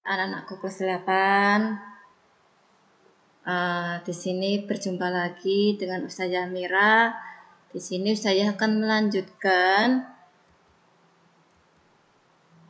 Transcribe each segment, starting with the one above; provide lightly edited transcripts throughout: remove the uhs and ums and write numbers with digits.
Anak-anakku kelas 8. Di sini berjumpa lagi dengan Ustazah Mira. Di sini Ustazah akan melanjutkan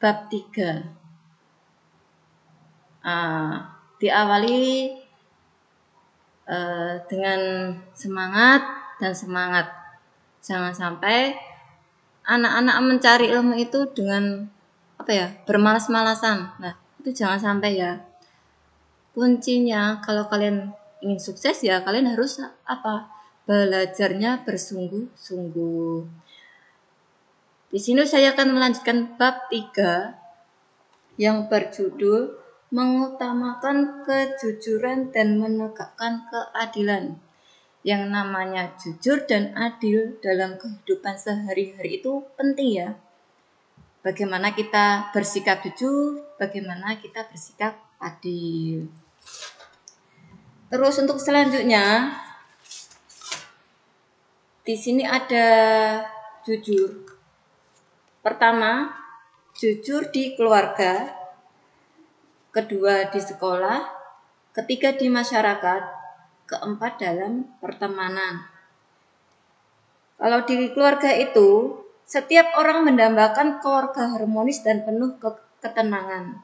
bab 3. Diawali dengan semangat dan semangat. Jangan sampai anak-anak mencari ilmu itu dengan bermalas-malasan. Nah, itu jangan sampai ya. Kuncinya kalau kalian ingin sukses ya kalian harus belajarnya bersungguh-sungguh. Di sini saya akan melanjutkan bab 3 yang berjudul mengutamakan kejujuran dan menegakkan keadilan. Yang namanya jujur dan adil dalam kehidupan sehari-hari itu penting ya. Bagaimana kita bersikap jujur, bagaimana kita bersikap adil. Terus untuk selanjutnya di sini ada jujur. Pertama, jujur di keluarga. Kedua, di sekolah. Ketiga, di masyarakat. Keempat, dalam pertemanan. Kalau di keluarga itu, setiap orang mendambakan keluarga harmonis dan penuh ketenangan.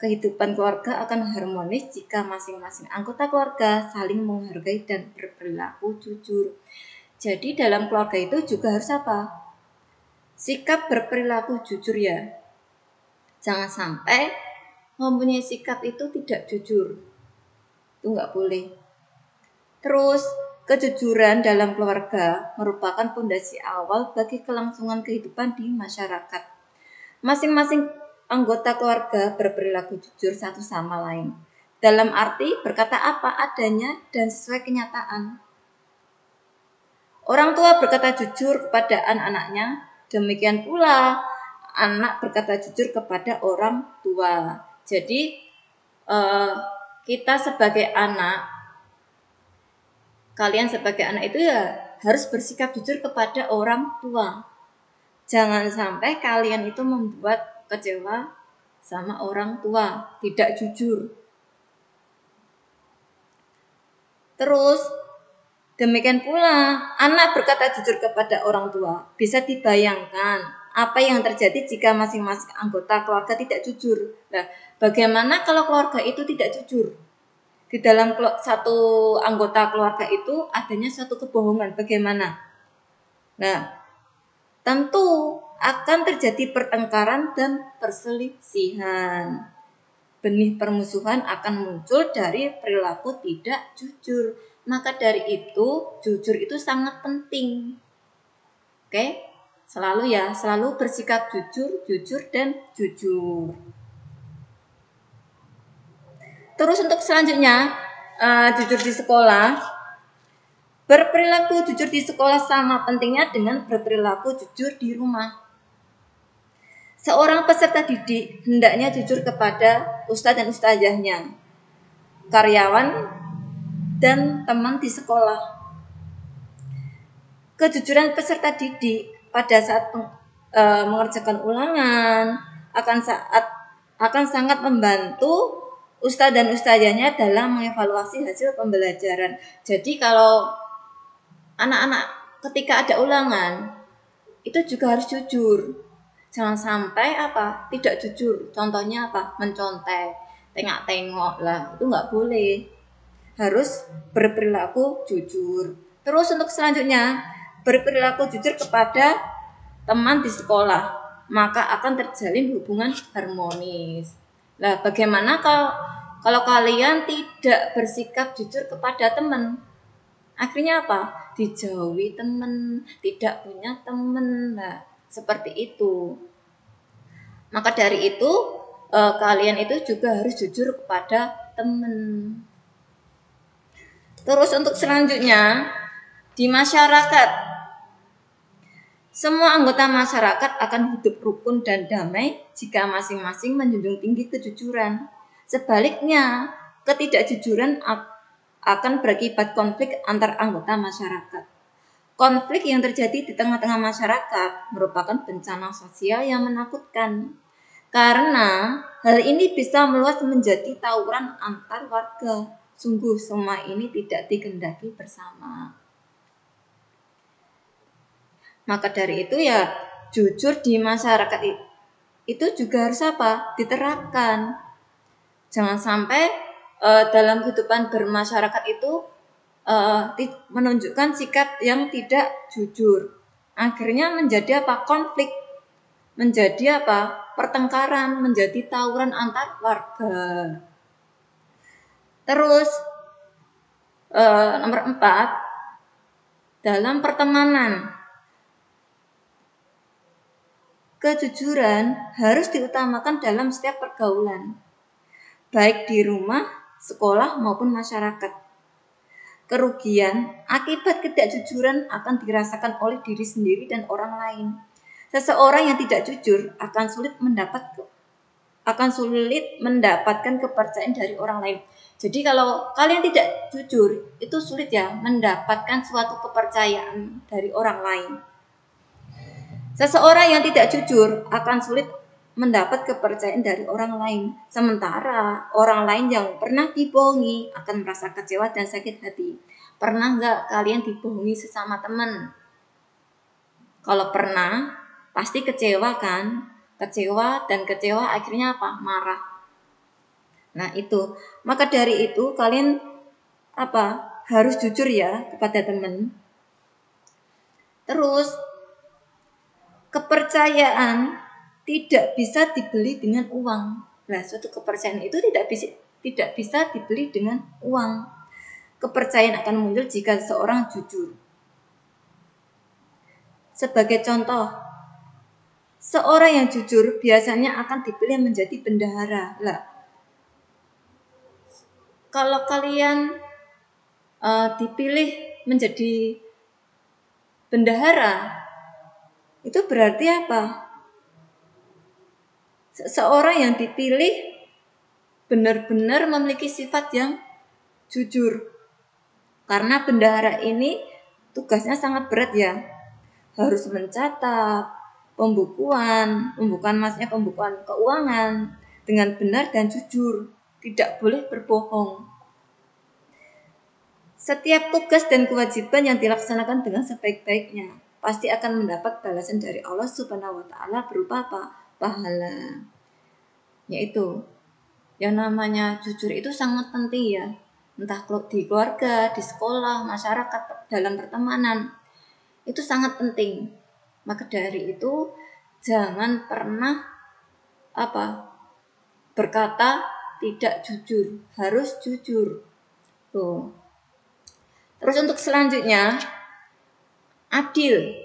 Kehidupan keluarga akan harmonis jika masing-masing anggota keluarga saling menghargai dan berperilaku jujur. Jadi dalam keluarga itu juga harus sikap berperilaku jujur ya. Jangan sampai mempunyai sikap itu tidak jujur. Itu nggak boleh. Terus kejujuran dalam keluarga merupakan fondasi awal bagi kelangsungan kehidupan di masyarakat. Masing-masing anggota keluarga berperilaku jujur satu sama lain. Dalam arti berkata apa adanya dan sesuai kenyataan. Orang tua berkata jujur kepada anak-anaknya, demikian pula anak berkata jujur kepada orang tua. Jadi kita sebagai anak, kalian sebagai anak itu ya harus bersikap jujur kepada orang tua. Jangan sampai kalian itu membuat kecewa sama orang tua, tidak jujur. Terus demikian pula anak berkata jujur kepada orang tua. Bisa dibayangkan apa yang terjadi jika masing-masing anggota keluarga tidak jujur. Nah, bagaimana kalau keluarga itu tidak jujur? Di dalam satu anggota keluarga itu adanya suatu kebohongan. Bagaimana? Nah, tentu akan terjadi pertengkaran dan perselisihan. Benih permusuhan akan muncul dari perilaku tidak jujur. Maka dari itu, jujur itu sangat penting. Oke? Selalu bersikap jujur, dan jujur. Terus untuk selanjutnya, jujur di sekolah. Berperilaku jujur di sekolah sama pentingnya dengan berperilaku jujur di rumah. Seorang peserta didik hendaknya jujur kepada ustadz dan ustazahnya, karyawan, dan teman di sekolah. Kejujuran peserta didik pada saat mengerjakan ulangan akan sangat membantu ustadz dan ustazahnya dalam mengevaluasi hasil pembelajaran. Jadi kalau anak-anak ketika ada ulangan itu juga harus jujur. Jangan sampai tidak jujur. Contohnya mencontek, tengok-tengok lah, itu nggak boleh. Harus berperilaku jujur. Terus untuk selanjutnya, berperilaku jujur kepada teman di sekolah, maka akan terjalin hubungan harmonis. Nah, bagaimana kalau kalian tidak bersikap jujur kepada teman? Akhirnya dijauhi teman, tidak punya teman. Nah, seperti itu. Maka dari itu kalian itu juga harus jujur kepada teman. Terus untuk selanjutnya di masyarakat, semua anggota masyarakat akan hidup rukun dan damai jika masing-masing menjunjung tinggi kejujuran. Sebaliknya, ketidakjujuran akan berakibat konflik antar anggota masyarakat. Konflik yang terjadi di tengah-tengah masyarakat merupakan bencana sosial yang menakutkan. Karena hal ini bisa meluas menjadi tawuran antar warga. Sungguh semua ini tidak dikehendaki bersama. Maka dari itu ya jujur di masyarakat itu juga harus apa? Diterapkan. Jangan sampai dalam kehidupan bermasyarakat itu menunjukkan sikap yang tidak jujur. Akhirnya menjadi apa? Konflik. Menjadi apa? Pertengkaran, menjadi tawuran antar warga. Terus nomor 4, dalam pertemanan kejujuran harus diutamakan dalam setiap pergaulan, baik di rumah, sekolah maupun masyarakat. Kerugian akibat ketidakjujuran akan dirasakan oleh diri sendiri dan orang lain. Seseorang yang tidak jujur akan sulit mendapatkan kepercayaan dari orang lain. Jadi kalau kalian tidak jujur, itu sulit ya mendapatkan suatu kepercayaan dari orang lain. Seseorang yang tidak jujur akan sulit mendapat kepercayaan dari orang lain. Sementara orang lain yang pernah dibohongi akan merasa kecewa dan sakit hati. Pernah nggak kalian dibohongi sesama teman? Kalau pernah, pasti kecewa kan? Kecewa dan kecewa akhirnya apa? Marah. Nah itu, maka dari itu kalian apa? Harus jujur ya kepada teman. Terus kepercayaan tidak bisa dibeli dengan uang. Nah, suatu kepercayaan itu tidak bisa dibeli dengan uang. Kepercayaan akan muncul jika seorang jujur. Sebagai contoh, seorang yang jujur biasanya akan dipilih menjadi bendahara. Lah, kalau kalian dipilih menjadi bendahara, itu berarti apa? Seorang yang dipilih benar-benar memiliki sifat yang jujur. Karena bendahara ini tugasnya sangat berat ya. Harus mencatat pembukuan keuangan dengan benar dan jujur. Tidak boleh berbohong. Setiap tugas dan kewajiban yang dilaksanakan dengan sebaik-baiknya pasti akan mendapat balasan dari Allah Subhanahu wa taala berupa apa? Pahala. Yaitu yang namanya jujur itu sangat penting ya. Entah di keluarga, di sekolah, masyarakat, dalam pertemanan. Itu sangat penting. Maka dari itu jangan pernah berkata tidak jujur, harus jujur. Tuh. Terus untuk selanjutnya adil.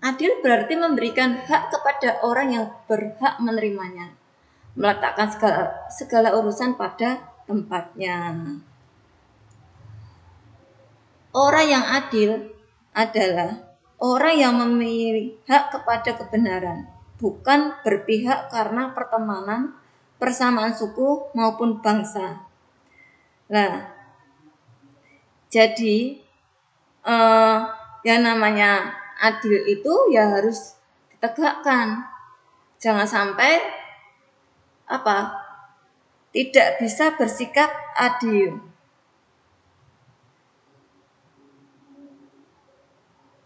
Adil berarti memberikan hak kepada orang yang berhak menerimanya, meletakkan segala urusan pada tempatnya. Orang yang adil adalah orang yang memiliki hak kepada kebenaran, bukan berpihak karena pertemanan, persamaan suku maupun bangsa. Nah, jadi yang namanya adil itu ya harus ditegakkan. Jangan sampai tidak bisa bersikap adil.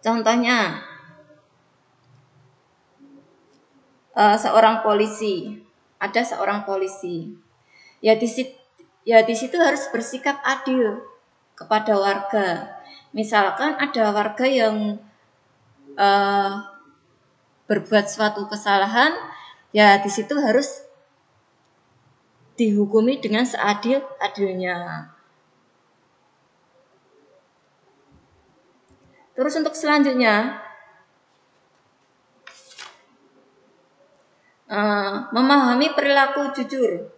Contohnya seorang polisi, ada seorang polisi. Ya di situ harus bersikap adil kepada warga. Misalkan ada warga yang berbuat suatu kesalahan, ya di situ harus dihukumi dengan seadil-adilnya. Terus untuk selanjutnya, memahami perilaku jujur.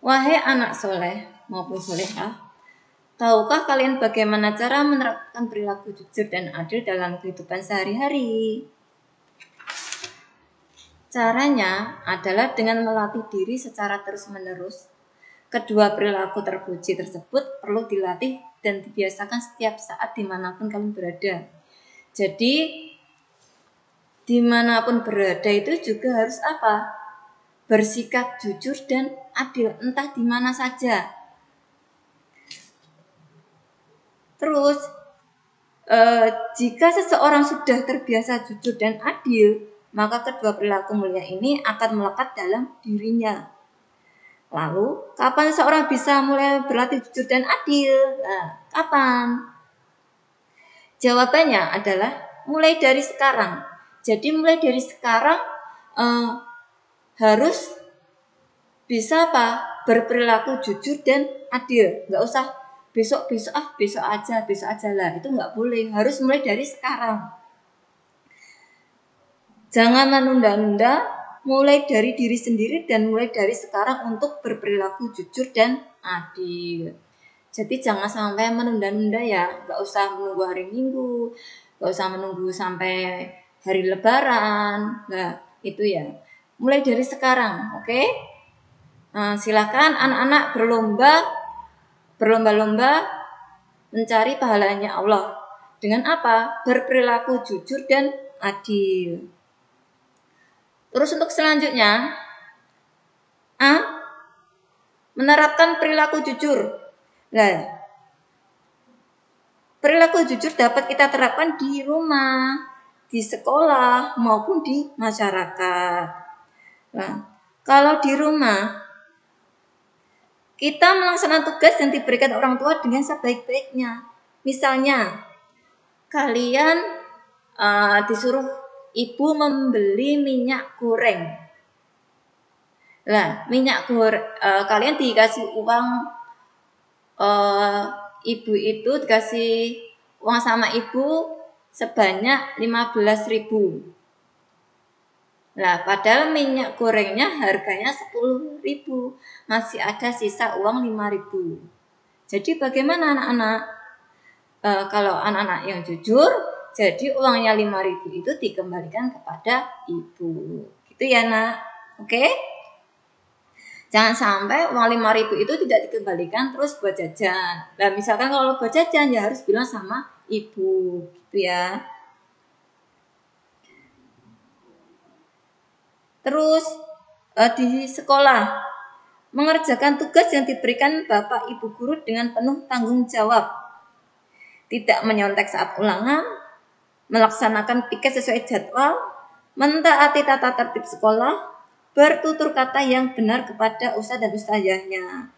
Wahai anak soleh maupun solehah, tahukah kalian bagaimana cara menerapkan perilaku jujur dan adil dalam kehidupan sehari-hari? Caranya adalah dengan melatih diri secara terus-menerus. Kedua perilaku terpuji tersebut perlu dilatih dan dibiasakan setiap saat dimanapun kalian berada. Jadi dimanapun berada itu juga harus apa? Bersikap jujur dan adil, entah di mana saja. Terus, jika seseorang sudah terbiasa jujur dan adil, maka kedua perilaku mulia ini akan melekat dalam dirinya. Lalu, kapan seorang bisa mulai berlatih jujur dan adil? Nah, kapan? Jawabannya adalah mulai dari sekarang. Jadi mulai dari sekarang harus bisa apa? Berperilaku jujur dan adil. Nggak usah besok aja lah. Itu nggak boleh. Harus mulai dari sekarang. Jangan menunda-nunda. Mulai dari diri sendiri dan mulai dari sekarang untuk berperilaku jujur dan adil. Jadi jangan sampai menunda-nunda ya, nggak usah menunggu hari Minggu, nggak usah menunggu sampai hari Lebaran. Nah, itu ya. Mulai dari sekarang, oke? Nah, silakan anak-anak berlomba-lomba mencari pahalanya Allah. Dengan apa? Berperilaku jujur dan adil. Terus untuk selanjutnya, menerapkan perilaku jujur. Nah, perilaku jujur dapat kita terapkan di rumah, di sekolah, maupun di masyarakat. Nah, kalau di rumah, kita melaksanakan tugas yang diberikan orang tua dengan sebaik-baiknya. Misalnya, kalian disuruh ibu membeli minyak goreng. Nah, minyak goreng, kalian dikasih uang, ibu itu dikasih uang sama ibu sebanyak 15.000. Nah, padahal minyak gorengnya harganya 10.000, masih ada sisa uang 5.000. Jadi bagaimana anak-anak? Kalau anak-anak yang jujur, jadi uangnya 5.000 itu dikembalikan kepada ibu. Gitu ya, Nak. Oke? Jangan sampai uang 5.000 itu tidak dikembalikan terus buat jajan. Nah, misalkan kalau buat jajan ya harus bilang sama ibu, gitu ya. Terus di sekolah, mengerjakan tugas yang diberikan Bapak Ibu guru dengan penuh tanggung jawab. Tidak menyontek saat ulangan, melaksanakan piket sesuai jadwal, mentaati tata tertib sekolah, bertutur kata yang benar kepada ustadz dan ustazahnya,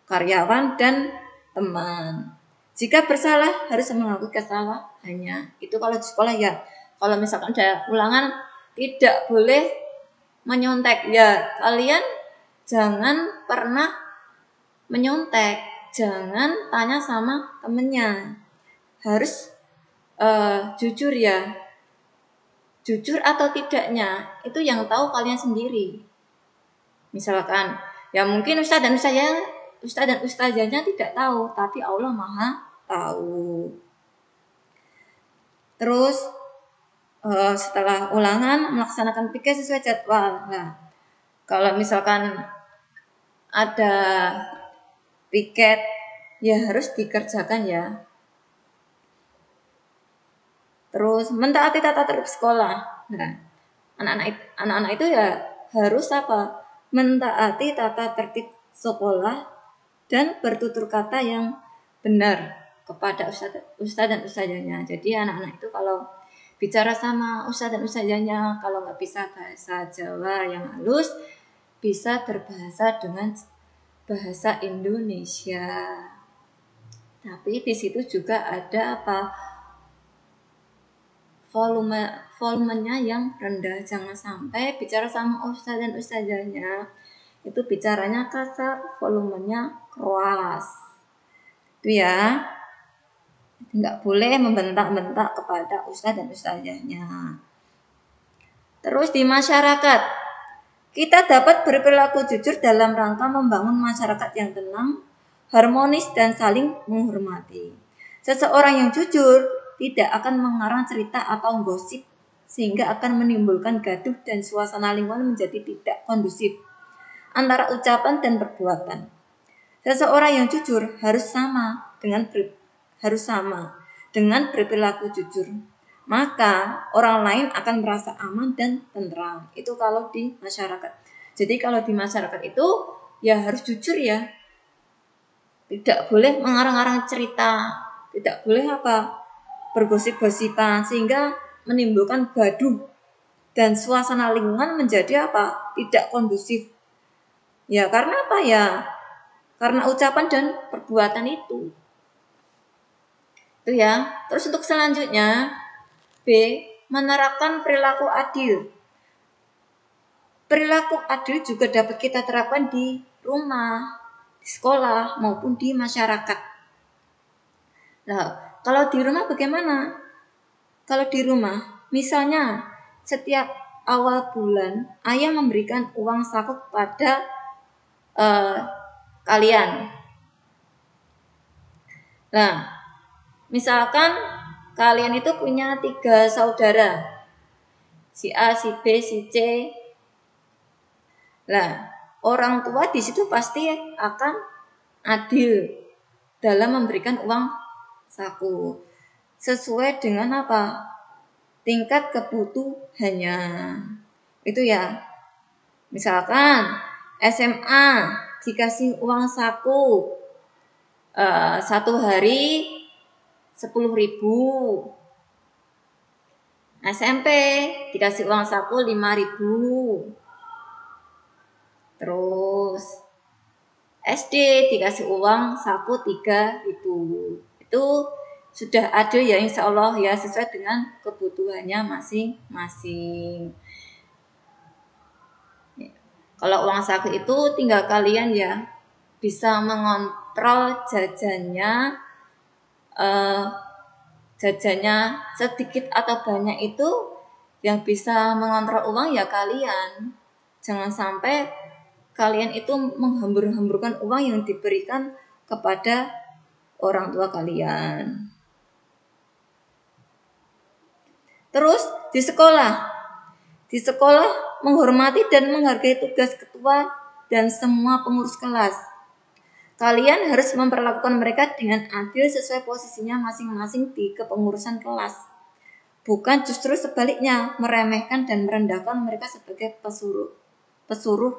karyawan dan teman. Jika bersalah harus mengakui kesalahannya. Itu kalau di sekolah ya. Kalau misalkan ada ulangan tidak boleh menyontek ya, kalian jangan pernah menyontek, jangan tanya sama temennya, harus jujur ya, jujur atau tidaknya itu yang tahu kalian sendiri. Misalkan ya mungkin ustadz dan ustazahnya tidak tahu, tapi Allah Maha tahu. Terus setelah ulangan melaksanakan piket sesuai jadwal. Nah, kalau misalkan ada piket ya harus dikerjakan ya. Terus mentaati tata tertib sekolah. Nah, anak-anak itu ya harus apa? Mentaati tata tertib sekolah dan bertutur kata yang benar kepada ustadz dan ustazahnya. Jadi anak-anak itu kalau bicara sama ustadz dan ustazahnya, kalau nggak bisa bahasa Jawa yang halus, bisa berbahasa dengan bahasa Indonesia. Tapi di situ juga ada apa? Volumenya yang rendah. Jangan sampai bicara sama ustadz dan ustazahnya itu bicaranya kasar, volumenya keras. Itu ya. Nggak boleh membentak-bentak kepada ustadz dan ustazahnya. Terus di masyarakat, kita dapat berperilaku jujur dalam rangka membangun masyarakat yang tenang, harmonis, dan saling menghormati. Seseorang yang jujur tidak akan mengarang cerita atau gosip sehingga akan menimbulkan gaduh dan suasana lingkungan menjadi tidak kondusif antara ucapan dan perbuatan. Seseorang yang jujur harus sama dengan berperilaku jujur. maka orang lain akan merasa aman dan tentram. Itu kalau di masyarakat. Jadi kalau di masyarakat itu ya harus jujur ya. Tidak boleh mengarang-arang cerita, tidak boleh bergosip-gosipan sehingga menimbulkan gaduh dan suasana lingkungan menjadi tidak kondusif. Ya karena ya? Karena ucapan dan perbuatan itu. Itu ya. Terus untuk selanjutnya B, menerapkan perilaku adil. Perilaku adil juga dapat kita terapkan di rumah, di sekolah, maupun di masyarakat. Nah, kalau di rumah bagaimana? Kalau di rumah, misalnya setiap awal bulan, ayah memberikan uang saku kepada kalian. Nah, misalkan kalian itu punya 3 saudara, si A, si B, si C. Nah, orang tua di situ pasti akan adil dalam memberikan uang saku sesuai dengan tingkat kebutuhannya. Itu ya. Misalkan SMA dikasih uang saku 1 hari 10.000. SMP dikasih uang saku 5.000. Terus SD dikasih uang saku 3.000. Itu sudah adil ya, insya Allah ya, sesuai dengan kebutuhannya masing-masing. Kalau uang saku itu tinggal kalian ya bisa mengontrol jajannya sedikit atau banyak, itu yang bisa mengontrol uang ya kalian. Jangan sampai kalian itu menghambur-hamburkan uang yang diberikan kepada orang tua kalian. Terus di sekolah menghormati dan menghargai tugas ketua dan semua pengurus kelas. Kalian harus memperlakukan mereka dengan adil sesuai posisinya masing-masing di kepengurusan kelas. Bukan justru sebaliknya, meremehkan dan merendahkan mereka sebagai pesuruh,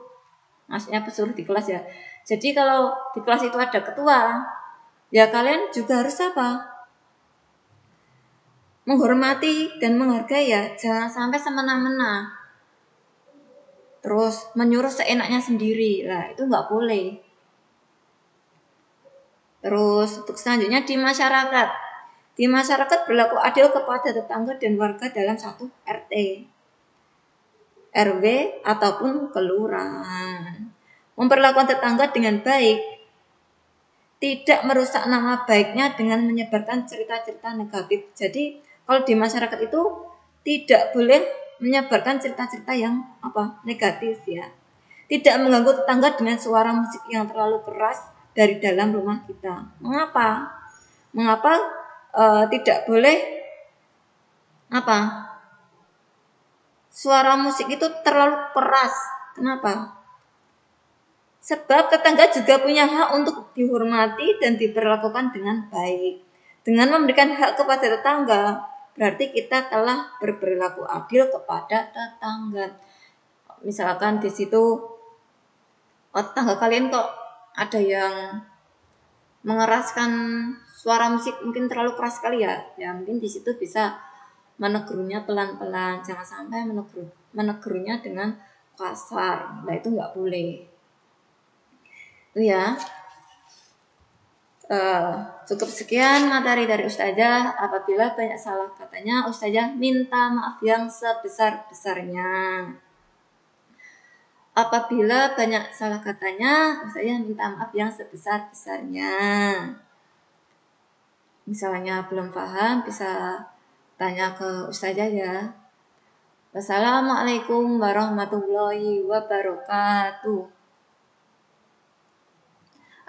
maksudnya pesuruh di kelas ya. Jadi kalau di kelas itu ada ketua, ya kalian juga harus menghormati dan menghargai ya, jangan sampai semena-mena. Terus menyuruh seenaknya sendiri, lah itu nggak boleh. Terus untuk selanjutnya di masyarakat. Di masyarakat berlaku adil kepada tetangga dan warga dalam satu RT, RW ataupun kelurahan. Memperlakukan tetangga dengan baik, tidak merusak nama baiknya dengan menyebarkan cerita-cerita negatif. Jadi kalau di masyarakat itu tidak boleh menyebarkan cerita-cerita yang negatif ya. Tidak mengganggu tetangga dengan suara musik yang terlalu keras dari dalam rumah kita. Mengapa tidak boleh suara musik itu terlalu keras? Kenapa? Sebab tetangga juga punya hak untuk dihormati dan diperlakukan dengan baik. Dengan memberikan hak kepada tetangga, berarti kita telah berperilaku adil kepada tetangga. Misalkan di situ tetangga kalian kok ada yang mengeraskan suara musik mungkin terlalu keras sekali ya mungkin di situ bisa menegurnya pelan-pelan, jangan sampai menegurnya dengan kasar. Nah itu nggak boleh. Itu ya. Cukup sekian materi dari Ustazah. Apabila banyak salah katanya, Ustazah minta maaf yang sebesar-besarnya. Apabila banyak salah katanya, Ustazah minta maaf yang sebesar-besarnya. Misalnya belum paham, bisa tanya ke Ustazah ya. Wassalamualaikum warahmatullahi wabarakatuh.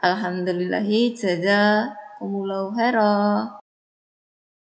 Alhamdulillahi jazakumullahu khairan.